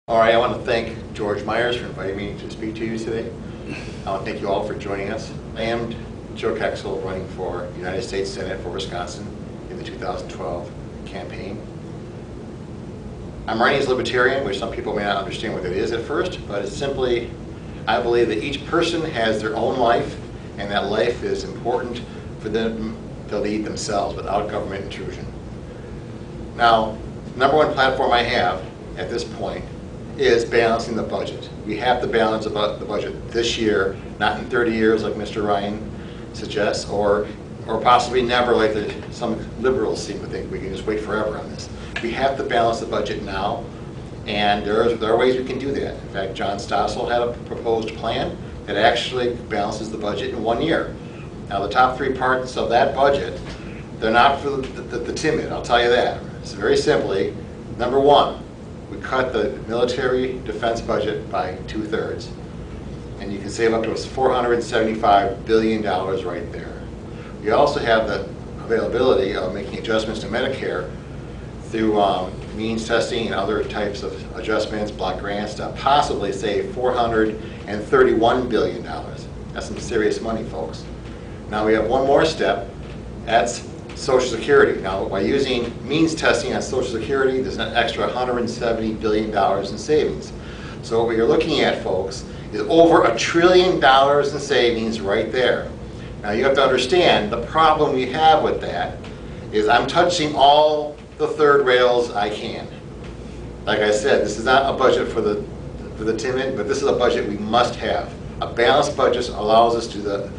All right, I want to thank George Myers for inviting me to speak to you today. I want to thank you all for joining us. I am Joe Kexel, running for United States Senate for Wisconsin in the 2012 campaign. I'm running as Libertarian, which some people may not understand what that is at first, but it's simply, I believe that each person has their own life, and that life is important for them to lead themselves without government intrusion. Now, the number one platform I have at this point is balancing the budget. We have to balance the budget this year, not in 30 years like Mr. Ryan suggests, or possibly never like some liberals seem to think we can just wait forever on this. We have to balance the budget now, and there are ways we can do that. In fact, John Stossel had a proposed plan that actually balances the budget in 1 year. Now, the top three parts of that budget, they're not for the timid, I'll tell you that. It's very simply, number one, we cut the military defense budget by 2/3, and you can save up to $475 billion right there. We also have the availability of making adjustments to Medicare through means testing and other types of adjustments, block grants, to possibly save $431 billion. That's some serious money, folks. Now we have one more step. That's Social Security. Now, by using means testing on Social Security, there's an extra $170 billion in savings. So what you're looking at, folks, is over $1 trillion in savings right there. Now, you have to understand the problem we have with that is I'm touching all the third rails I can. Like I said, this is not a budget for the timid, but this is a budget we must have. A balanced budget allows us to do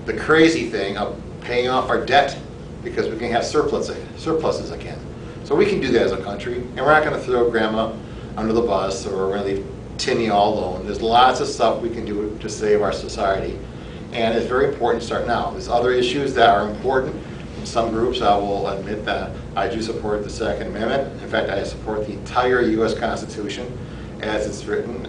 the crazy thing of paying off our debt, because we can have surpluses again. So we can do that as a country, and we're not going to throw grandma under the bus, or we're going to leave Timmy all alone. There's lots of stuff we can do to save our society, and it's very important to start now. There's other issues that are important. In some groups, I will admit that I do support the Second Amendment. In fact, I support the entire U.S. Constitution as it's written,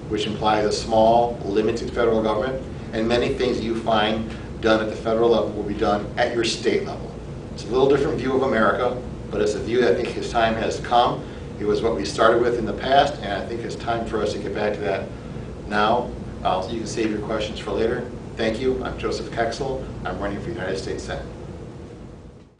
which implies a small, limited federal government, and many things that you find done at the federal level will be done at your state level. It's a little different view of America, but it's a view that I think his time has come. It was what we started with in the past, and I think it's time for us to get back to that now. So you can save your questions for later. Thank you. I'm Joseph Kexel. I'm running for United States Senate.